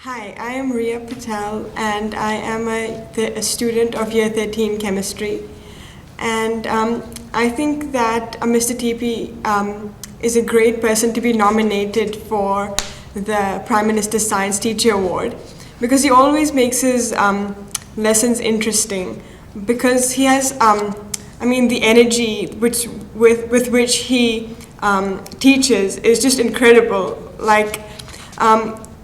Hi, I am Ria Patel and I am a student of Year 13 Chemistry. And I think that Mr. TP is a great person to be nominated for the Prime Minister's Science Teacher Award because he always makes his lessons interesting because he has, the energy with which he teaches is just incredible.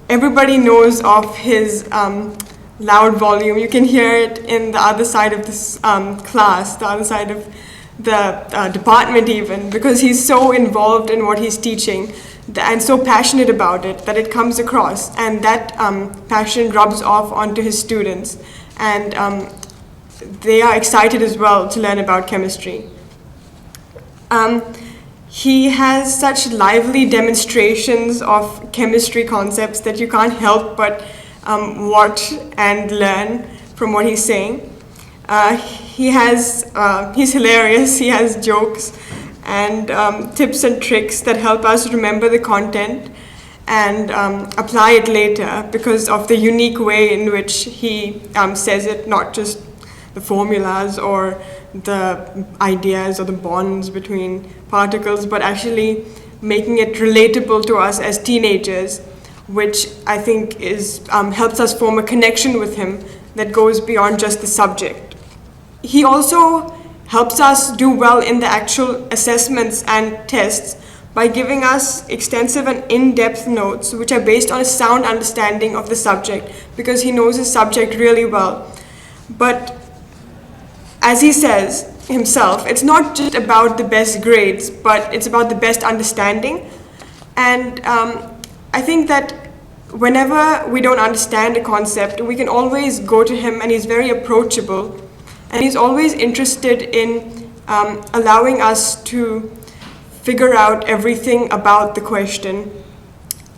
Everybody knows of his loud volume. You can hear it in the other side of this class, the other side of the department even, because he's so involved in what he's teaching and so passionate about it that it comes across. And that passion rubs off onto his students. And they are excited as well to learn about chemistry. He has such lively demonstrations of chemistry concepts that you can't help but watch and learn from what he's saying. He's hilarious, he has jokes and tips and tricks that help us remember the content and apply it later because of the unique way in which he says it, not just the formulas or the ideas or the bonds between particles, but actually making it relatable to us as teenagers, which I think is helps us form a connection with him that goes beyond just the subject. He also helps us do well in the actual assessments and tests by giving us extensive and in-depth notes which are based on a sound understanding of the subject because he knows his subject really well. But as he says himself, it's not just about the best grades, but it's about the best understanding. And I think that whenever we don't understand a concept, we can always go to him, and he's very approachable. And he's always interested in allowing us to figure out everything about the question.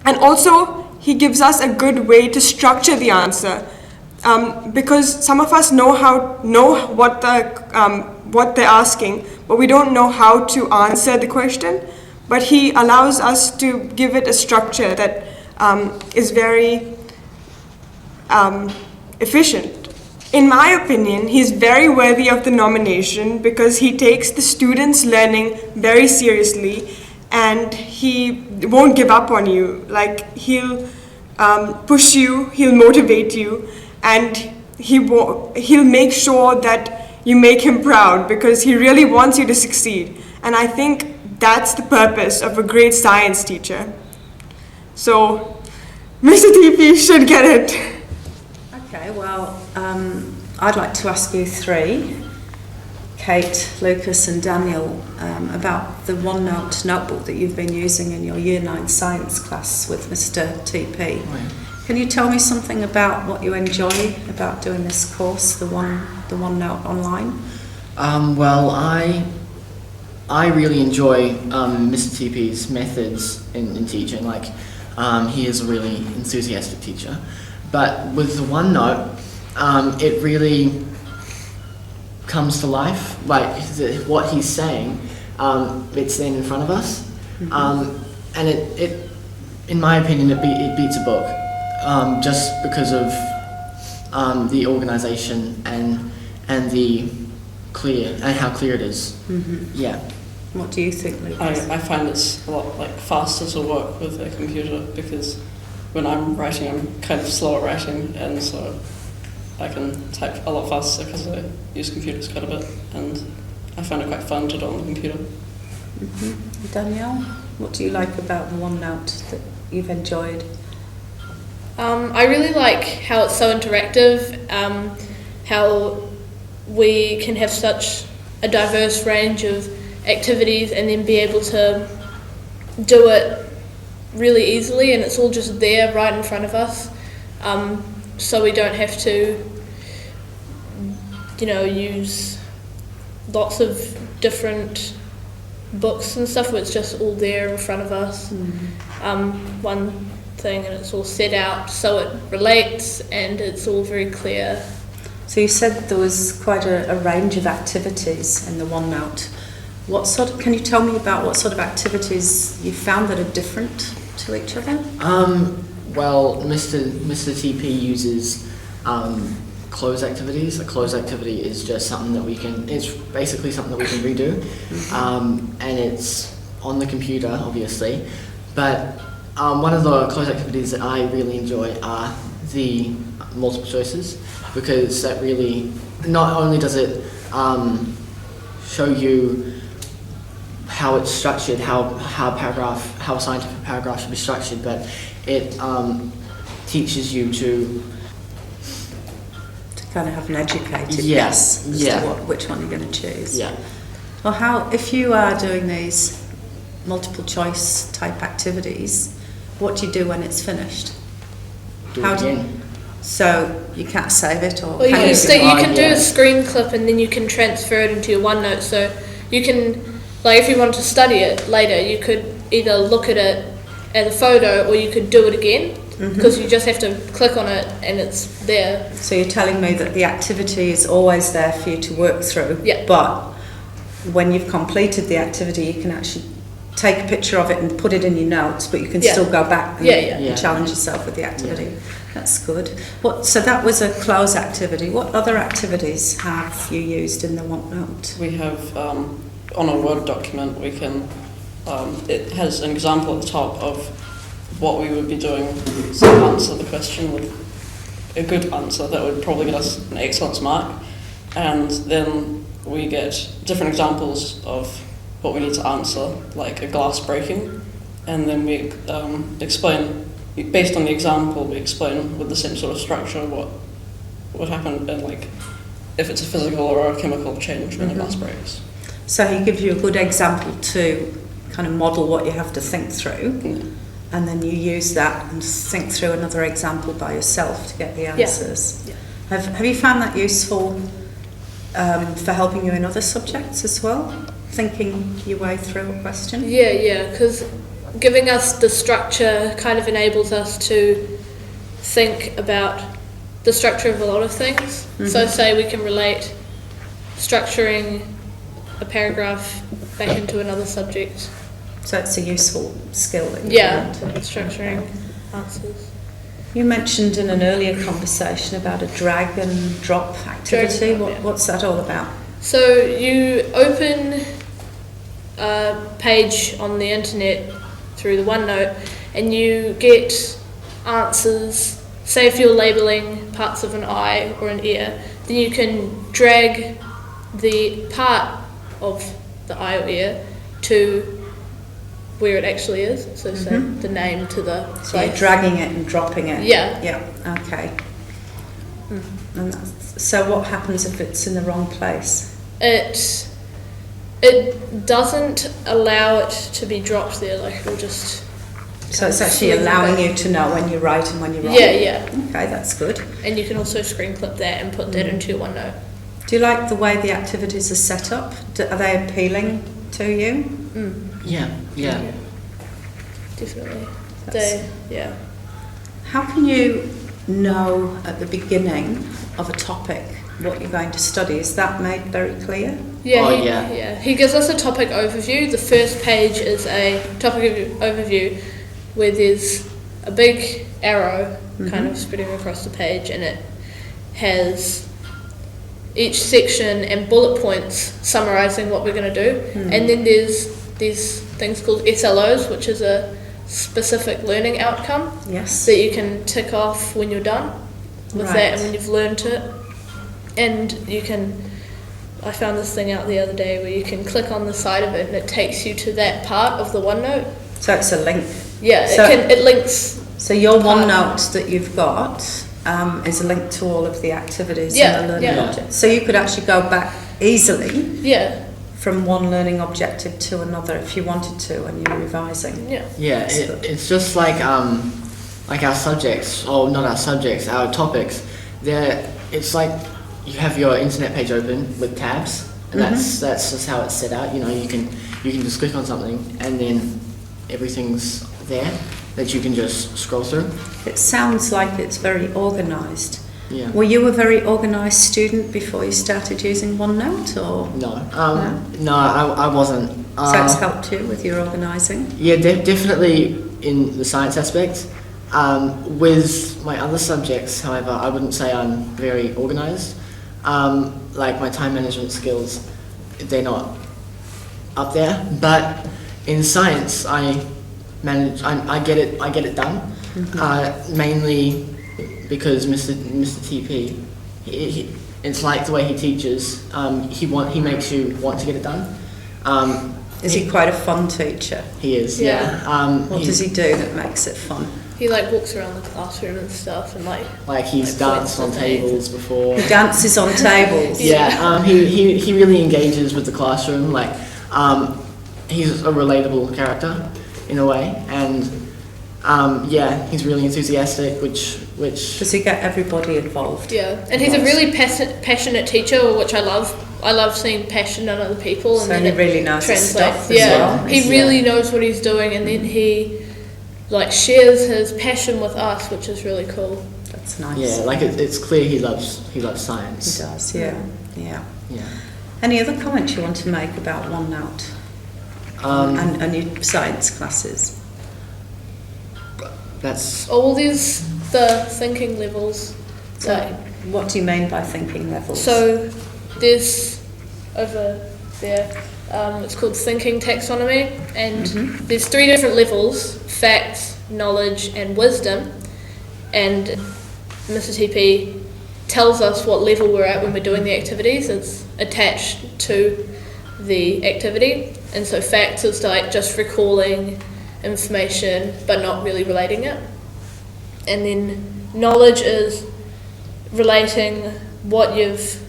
And also, he gives us a good way to structure the answer. Because some of us know what they're asking, but we don't know how to answer the question. But he allows us to give it a structure that is very efficient. In my opinion, he's very worthy of the nomination because he takes the students' learning very seriously and he won't give up on you. He'll push you, he'll motivate you, and he'll make sure that you make him proud because he really wants you to succeed. And I think that's the purpose of a great science teacher. So, Mr. TP should get it. Okay, well, I'd like to ask you three, Kate, Lucas and Daniel, about the OneNote notebook that you've been using in your Year 9 science class with Mr. TP. Right. Can you tell me something about what you enjoy about doing this course, the OneNote online? Well, I really enjoy Mr. TP's methods in teaching. He is a really enthusiastic teacher. But with the OneNote, it really comes to life. What he's saying, it's then in front of us. Mm-hmm. And it, in my opinion, it beats a book. Just because of the organisation and the clear and how clear it is. Mm-hmm. Yeah. What do you think, Lucas? I find it's a lot faster to work with a computer because when I'm writing, I'm kind of slow at writing, and so I can type a lot faster because I use computers quite a bit, and I find it quite fun to do it on the computer. Mm-hmm. Danielle, what do you like about the OneNote that you've enjoyed? I really like how it's so interactive, how we can have such a diverse range of activities and then be able to do it really easily, and it's all just there right in front of us, so we don't have to use lots of different books and stuff. It's just all there in front of us. Mm-hmm. One thing, and it's all set out so it relates and it's all very clear. So you said there was quite a range of activities in the OneNote. Can you tell me about what sort of activities you found that are different to each other? Well, Mr. TP uses closed activities. A closed activity is just something that it's basically something that we can redo. And it's on the computer, obviously. But one of the closed activities that I really enjoy are the multiple choices, because that really, not only does it show you how it's structured, how a scientific paragraph should be structured, but it teaches you to kind of have an educated Yes, guess as yeah. to which one you're going to choose. Yeah. Well, if you are doing these multiple choice type activities, what do you do when it's finished? Do How it do you- again. So you can't save it, or Well, you can can, you? so you can do yeah. a screen clip and then you can transfer it into your OneNote. So you can, like, if you wanted to study it later, you could either look at it as a photo or you could do it again, because you just have to click on it and it's there. So you're telling me that the activity is always there for you to work through, Yeah. but when you've completed the activity, you can actually take a picture of it and put it in your notes, but you can Yeah. still go back and, Yeah, yeah. and Yeah. challenge yourself with the activity. That's good. So that was a close activity. What other activities have you used in the OneNote? We have, on a Word document, we can, it has an example at the top of what we would be doing to answer the question with a good answer that would probably get us an excellence mark. And then we get different examples of what we need to answer, like a glass breaking. And then we explain, based on the example, we explain with the same sort of structure what happened, and like if it's a physical or a chemical change when a glass breaks. So he gives you a good example to kind of model what you have to think through, and then you use that and think through another example by yourself to get the answers. Yeah. Have you found that useful for helping you in other subjects as well? Thinking your way through a question? Yeah, because giving us the structure kind of enables us to think about the structure of a lot of things. So say we can relate structuring a paragraph back into another subject. So it's a useful skill that you've Yeah, learned. structuring answers. You mentioned in an earlier conversation about a drag and drop activity. Drag and drop, yeah. What's that all about? So you open a page on the internet through the OneNote and you get answers. Say if you're labelling parts of an eye or an ear, then you can drag the part of the eye or ear to where it actually is. So say the name to the So you're place. dragging it and dropping it. Yeah. Yeah. Okay. And so what happens if it's in the wrong place? It doesn't allow it to be dropped there, like it'll just... So it's actually swing allowing back. you to know when you're right and when you're wrong. Yeah. Okay, that's good. And you can also screen clip that and put that into your OneNote. Do you like the way the activities are set up? Are they appealing to you? Yeah. Definitely. That's- Yeah. How can you know at the beginning of a topic what you're going to study? Is that made very clear? Yeah, Oh, he, yeah. He gives us a topic overview. The first page is a topic overview where there's a big arrow kind of spreading across the page, and it has each section and bullet points summarising what we're going to do. And then there's these things called SLOs, which is a specific learning outcome Yes. that you can tick off when you're done with Right. that and when you've learned it. And you can, I found this thing out the other day where you can click on the side of it and it takes you to that part of the OneNote. So it's a link. Yeah, So- it links. So your OneNote that you've got is a link to all of the activities Yeah, and the learning yeah. objects. So you could actually go back easily Yeah, from one learning objective to another if you wanted to when you're revising. yeah. Yeah, it's just like our subjects, or not our subjects, our topics. It's like you have your internet page open with tabs, and that's just how it's set out. You know, you can just click on something, and then everything's there that you can just scroll through. It sounds like it's very organised. Yeah. Were you a very organised student before you started using OneNote, or No, I wasn't. so it's helped you with your organising? Yeah, definitely in the science aspect. With my other subjects, however, I wouldn't say I'm very organised. Like my time management skills, they're not up there. But in science, I get it done. Mainly because Mr. TP, it's like the way he teaches. He makes you want to get it done. Is he quite a fun teacher? He is. Yeah. What does he do that makes it fun? He like walks around the classroom and stuff, and like he's danced on tables before. He dances on tables. Yeah. He really engages with the classroom. Like he's a relatable character in a way, and yeah, he's really enthusiastic, which Does he get everybody involved? Yeah, and he's a really passionate teacher, which I love. I love seeing passion in other people, and So then he it really knows his translates. stuff as Yeah, well. he really knows what he's doing, and then he like shares his passion with us, which is really cool. That's nice. yeah, like it's clear he loves He science. does, yeah. Yeah. Any other comments you want to make about OneNote and your science classes? That's Oh, well, there's the thinking levels. So, Like, what do you mean by thinking levels? so there's over there. It's called thinking taxonomy, and there's 3 different levels: facts, knowledge, and wisdom. And Mr. TP tells us what level we're at when we're doing the activities. It's attached to the activity, and so facts is like just recalling information but not really relating it. And then knowledge is relating what you've,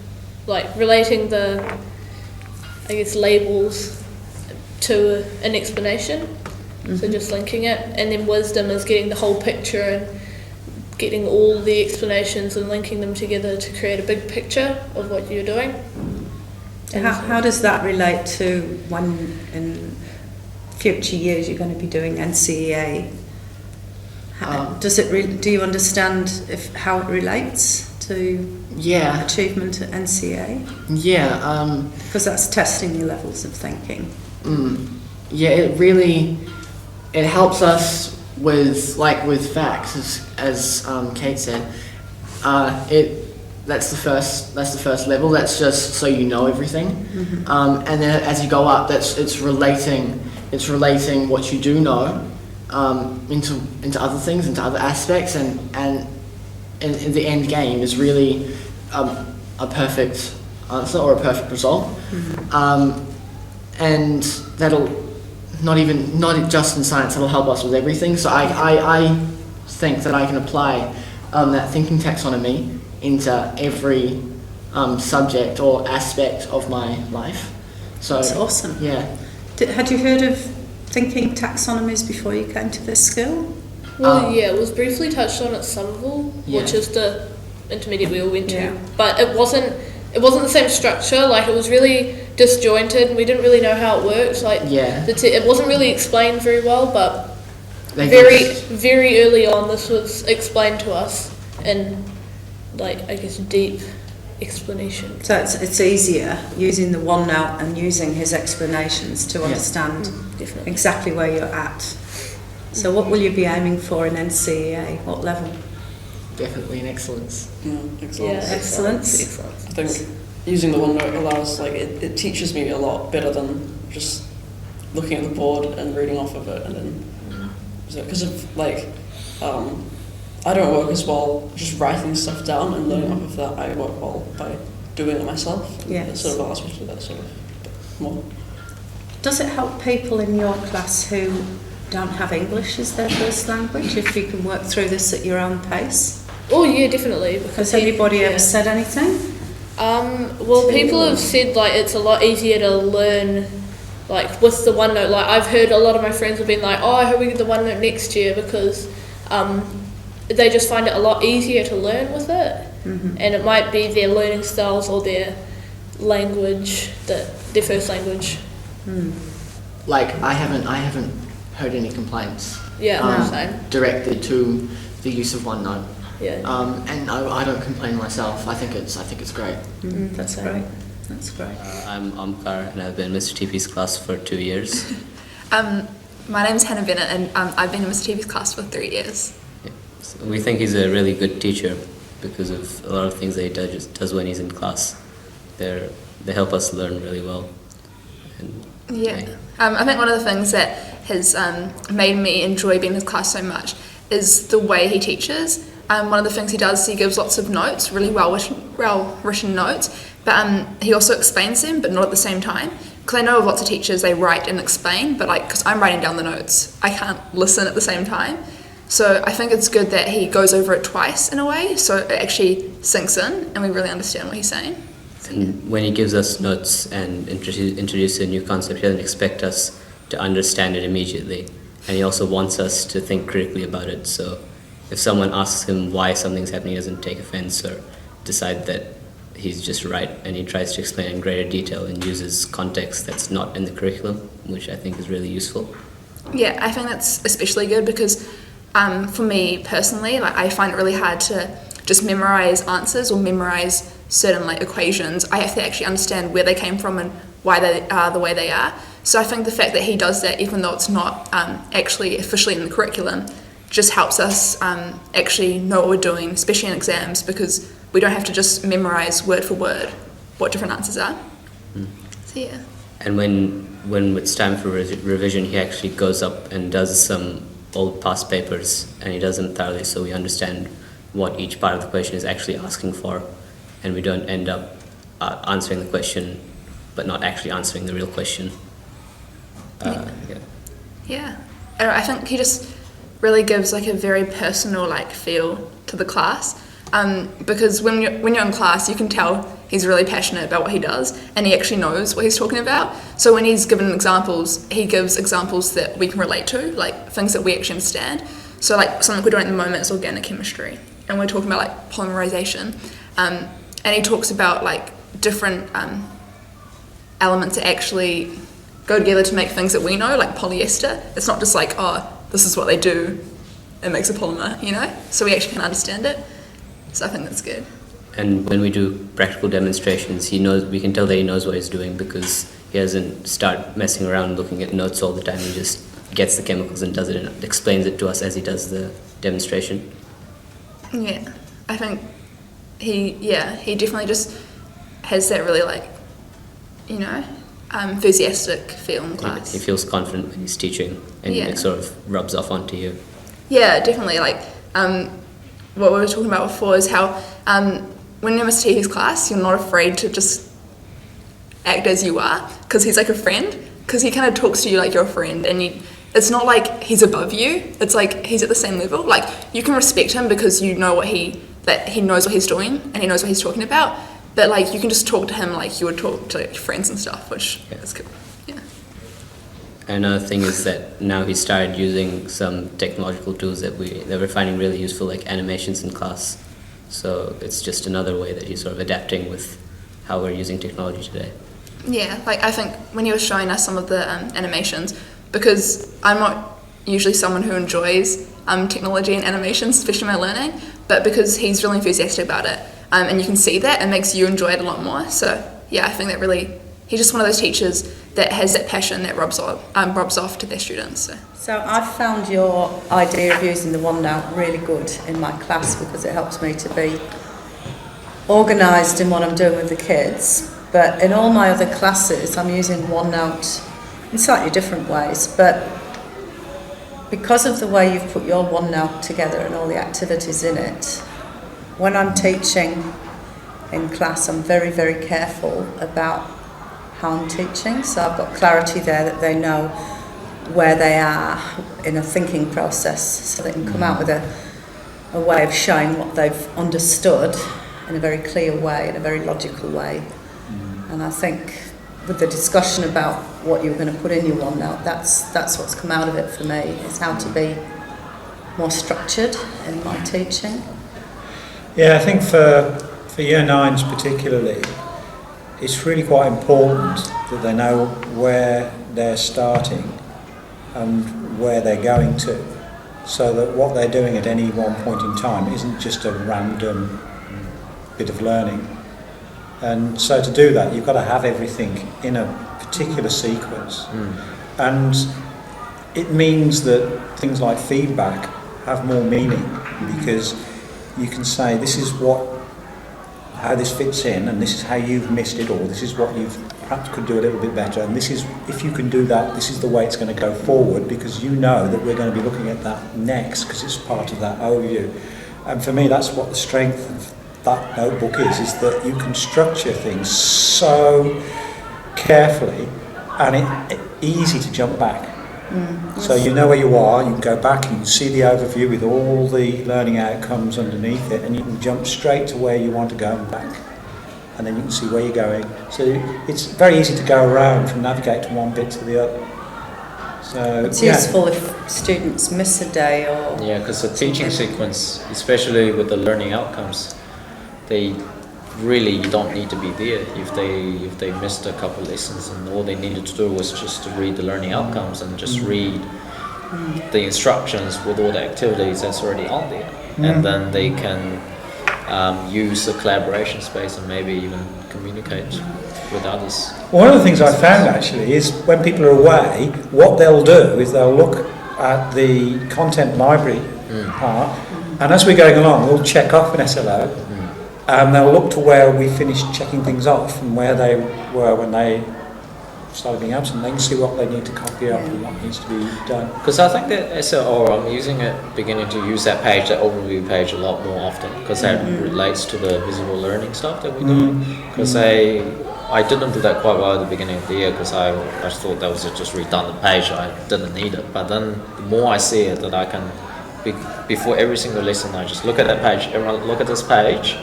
like relating the, I guess, labels to an explanation, so just linking it. And then wisdom is getting the whole picture and getting all the explanations and linking them together to create a big picture of what you're doing. How does that relate to when in future years you're going to be doing NCEA? Does it? Do you understand how it relates to achievement at NCEA? Yeah. Because that's testing your levels of thinking. Yeah, it helps us with facts, as Kate said. That's the first level. That's just so you know everything. And then as you go up, it's relating what you do know into other things, into other aspects, and the end game is really a perfect answer or a perfect result. And that'll not just in science, that'll help us with everything. So I think that I can apply that thinking taxonomy into every subject or aspect of my life. So that's awesome. Yeah. Had you heard of thinking taxonomies before you came to this school? Well, yeah, it was briefly touched on at Somerville, which is the intermediate we all went to, but it wasn't the same structure. Like, it was really disjointed, and we didn't really know how it worked. Like, it wasn't really explained very well, but very early on, this was explained to us in, like, I guess, deep explanation. So it's easier using the OneNote and using his explanations to understand exactly where you're at. So what will you be aiming for in NCEA? What level? Definitely in excellence. Excellence. Yeah, Excellence. I think using the OneNote allows, like, it teaches me a lot better than just looking at the board and reading off of it, and then because of like I don't work as well just writing stuff down and learning off of that. I work well by doing it myself. It sort of allows me to do that sort of more. Does it help people in your class who don't have English as their first language if you can work through this at your own pace? Oh yeah, definitely. Has anybody ever said anything? Well, people have said like it's a lot easier to learn, like with the OneNote. Like, I've heard a lot of my friends have been like, "Oh, I hope we get the OneNote next year," because they just find it a lot easier to learn with it, and it might be their learning styles or their language, their first language. Like, I haven't heard any complaints. Same. Directed to the use of OneNote. Yeah. And I don't complain myself. I think it's great. That's great. That's great. I'm Omkar, and I've been in Mr. TP's class for 2 years. My name's Hannah Bennett, and I've been in Mr. TP's class for 3 years. So we think he's a really good teacher because of a lot of things that he does when he's in class. They help us learn really well. And, Yeah. I think one of the things that has made me enjoy being in his class so much is the way he teaches. One of the things he does, he gives lots of notes, really well-written notes, but he also explains them, but not at the same time. Because I know of lots of teachers, they write and explain, but because I'm writing down the notes, I can't listen at the same time. So I think it's good that he goes over it twice in a way, so it actually sinks in and we really understand what he's saying. And when he gives us notes and introduces a new concept, he doesn't expect us to understand it immediately. And he also wants us to think critically about it. So if someone asks him why something's happening, he doesn't take offense or decide that he's just right, and he tries to explain in greater detail and uses context that's not in the curriculum, which I think is really useful. Yeah, I think that's especially good because for me personally, I find it really hard to just memorize answers or memorize certain equations. I have to actually understand where they came from and why they are the way they are. So I think the fact that he does that, even though it's not actually officially in the curriculum, just helps us actually know what we're doing, especially in exams, because we don't have to just memorize word for word what different answers are. So yeah. And when it's time for revision, he actually goes up and does some old past papers, and he does them thoroughly so we understand what each part of the question is actually asking for, and we don't end up answering the question but not actually answering the real question. Yeah. I think he just really gives a very personal feel to the class. Because when you're in class, you can tell he's really passionate about what he does, and he actually knows what he's talking about. So when he's given examples, he gives examples that we can relate to, things that we actually understand. So something we're doing at the moment is organic chemistry, and we're talking about polymerization, and he talks about different elements that actually go together to make things that we know, like polyester. It's not just this is what they do, it makes a polymer, So we actually can understand it. So I think that's good. And when we do practical demonstrations, we can tell that he knows what he's doing because he doesn't start messing around looking at notes all the time. He just gets the chemicals and does it and explains it to us as he does the demonstration. Yeah, I think he definitely just has that really enthusiastic feel in class. He feels confident when he's teaching, and it sort of rubs off onto you. Yeah, definitely. What we were talking about before is how when you're in Mr. T's class, you're not afraid to just act as you are, because he's a friend, because he kind of talks to you like you're a friend, and it's not he's above you, it's he's at the same level. You can respect him because you know that he knows what he's doing and he knows what he's talking about, but you can just talk to him like you would talk to your friends and stuff, which is cool. Yeah. Another thing is that now he started using some technological tools that we're finding really useful, like animations in class. So it's just another way that he's sort of adapting with how we're using technology today. Yeah, I think when he was showing us some of the animations, because I'm not usually someone who enjoys technology and animations, especially my learning, but because he's really enthusiastic about it, and you can see that, it makes you enjoy it a lot more. So yeah, I think that really, he's just one of those teachers that has that passion that rubs off to their students. So I found your idea of using the OneNote really good in my class because it helps me to be organised in what I'm doing with the kids. But in all my other classes, I'm using OneNote in slightly different ways. But because of the way you've put your OneNote together and all the activities in it, when I'm teaching in class, I'm very, very careful about how I'm teaching. So I've got clarity there that they know where they are in a thinking process, so they can come out with a way of showing what they've understood in a very clear way, in a very logical way. And I think with the discussion about what you're going to put in your OneNote, that's what's come out of it for me, is how to be more structured in my teaching. Yeah, I think for Year 9s particularly, it's really quite important that they know where they're starting and where they're going to, so that what they're doing at any one point in time isn't just a random bit of learning. And so to do that, you've got to have everything in a particular sequence. And it means that things like feedback have more meaning, because you can say this is how this fits in, and this is how you've missed it, or this is what you've perhaps could do a little bit better, and this is, if you can do that, this is the way it's going to go forward, because you know that we're going to be looking at that next, because it's part of that overview. And for me, that's what the strength of that notebook is that you can structure things so carefully, and it's easy to jump back. So you know where you are, you can go back and you can see the overview with all the learning outcomes underneath it, and you can jump straight to where you want to go and back, and then you can see where you're going. So it's very easy to go around from navigate from one bit to the other. So it's useful if students miss a day or... Yeah, because the teaching sequence, especially with the learning outcomes, they really, you don't need to be there if they missed a couple lessons, and all they needed to do was just to read the learning outcomes and just read the instructions with all the activities that's already on there, and then they can use the collaboration space and maybe even communicate with others. One of the things I found actually is when people are away, what they'll do is they'll look at the content library part, and as we're going along, we'll check off an SLO. And they'll look to where we finished checking things off and where they were when they started being absent. They can see what they need to copy up and what needs to be done. Because I think that SLO, beginning to use that page, that overview page, a lot more often, because that relates to the visible learning stuff that we do. Because I didn't do that quite well at the beginning of the year, because I thought that was just redundant page. I didn't need it. But then the more I see it, that I can, before every single lesson, I just look at that page. Everyone, look at this page.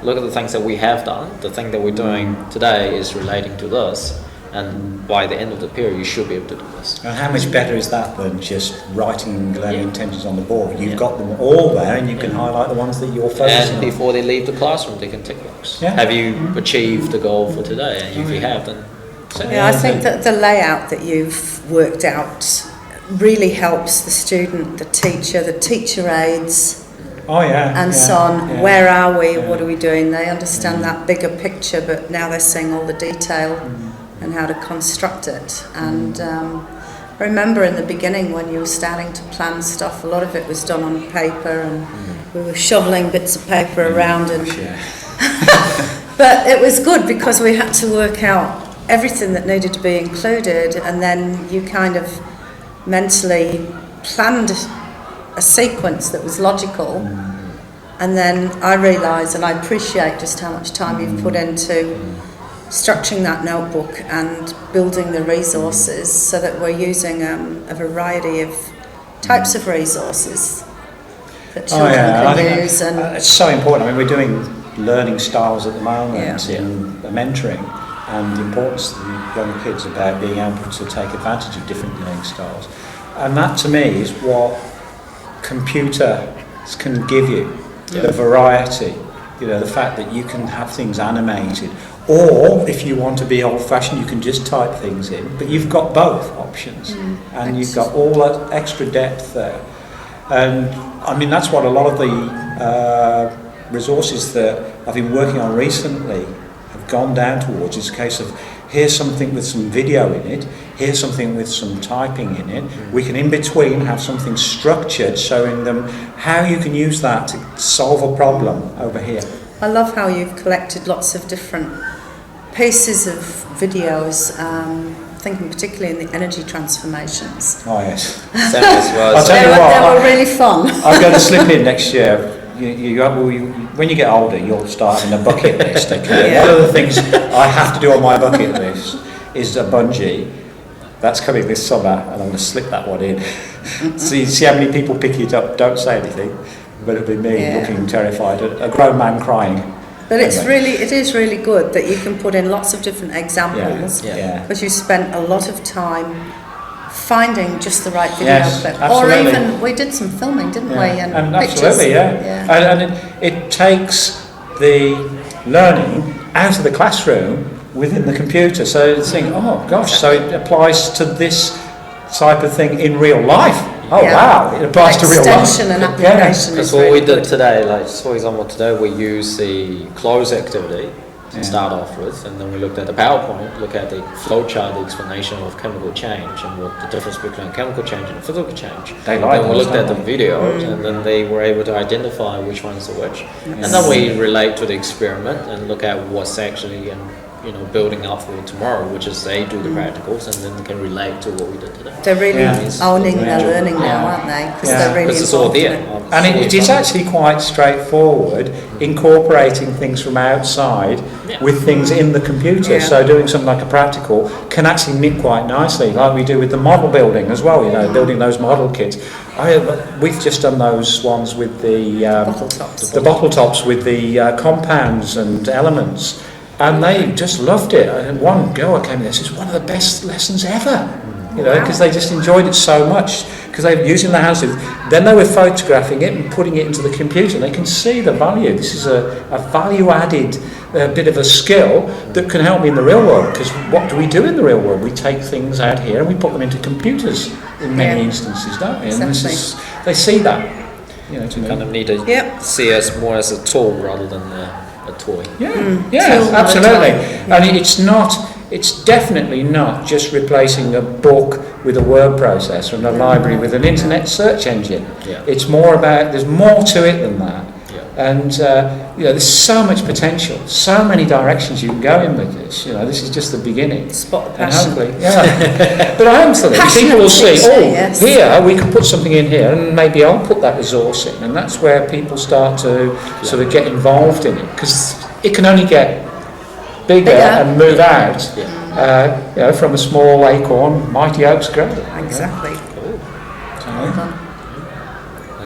Look at the things that we have done. The thing that we're doing today is relating to this, and by the end of the period, you should be able to do this. And how much better is that than just writing learning intentions on the board? You've got them all there, and you can highlight the ones that you're focusing on. And before they leave the classroom, they can tick box. Yeah. Have you achieved the goal for today? And if you have, then... Yeah, I think that the layout that you've worked out really helps the student, the teacher aides, and so on. Yeah. Where are we? What are we doing? They understand that bigger picture, but now they're seeing all the detail and how to construct it. And I remember in the beginning when you were starting to plan stuff, a lot of it was done on paper, and we were shoveling bits of paper around. And but it was good because we had to work out everything that needed to be included, and then you kind of mentally planned a sequence that was logical, and then I realise and I appreciate just how much time you've put into structuring that notebook and building the resources so that we're using a variety of types of resources that children can use. And it's so important. I mean, we're doing learning styles at the moment in mentoring, and the importance of the young kids about being able to take advantage of different learning styles. And that to me is what computers can give you, the variety, the fact that you can have things animated, or if you want to be old-fashioned, you can just type things in, but you've got both options, and you've got all that extra depth there. And I mean, that's what a lot of the resources that I've been working on recently have gone down towards. It's a case of, here's something with some video in it, here's something with some typing in it. We can in between have something structured showing them how you can use that to solve a problem over here. I love how you've collected lots of different pieces of videos, thinking particularly in the energy transformations. Oh yes. I'll tell you what, they were really fun. I'm going to slip in next year. When you get older, you'll start having a bucket list. Okay. One of the things I have to do on my bucket list is a bungee. That's coming this summer, and I'm going to slip that one in. So you see how many people pick it up. Don't say anything, but it'll be me looking terrified, a grown man crying. But it is really good that you can put in lots of different examples, because you spent a lot of time finding just the right video clip. Absolutely. Or even, we did some filming, didn't we? And pictures. Absolutely, And it takes the learning out of the classroom within the computer. So it's thinking, oh gosh, so it applies to this type of thing in real life. Oh wow, it applies to real life. Extension and application. Because what we did today, like for example today we use the close activity to start off with, and then we looked at the PowerPoint, look at the flowchart, the explanation of chemical change and what the difference between chemical change and physical change. They like then we those, looked at the don't videos, and then they were able to identify which ones are which. And then we relate to the experiment and look at what's actually building up for tomorrow, which is they do the practicals and then they can relate to what we did today. They're really Yeah. owning their learning now, aren't they? Because they're really Because it's all involved in there. it. And it is actually quite straightforward, incorporating things from outside with things in the computer. Yeah. So doing something like a practical can actually knit quite nicely, like we do with the model building as well, building those model kits. We've just done those ones with the bottle tops with the compounds and elements. And they just loved it. And one girl came in there, says, one of the best lessons ever. Because they just enjoyed it so much, because they were using their hands. Then they were photographing it and putting it into the computer, and they can see the value. This is a value-added bit of a skill that can help me in the real world, because what do we do in the real world? We take things out here and we put them into computers in many instances, don't we? And they see that. You kind of need to see us more as a tool rather than a toy. Absolutely. And it's definitely not just replacing a book with a word processor and a library with an internet search engine. It's more about, there's more to it than that. And there's so much potential, so many directions you can go in with this. This is just the beginning. Spot the And passion. hopefully, but hopefully people will see, here we can put something in here, and maybe I'll put that resource in, and that's where people start to sort of get involved in it, because it can only get bigger and move out. From a small acorn, mighty oaks grow. Exactly. So,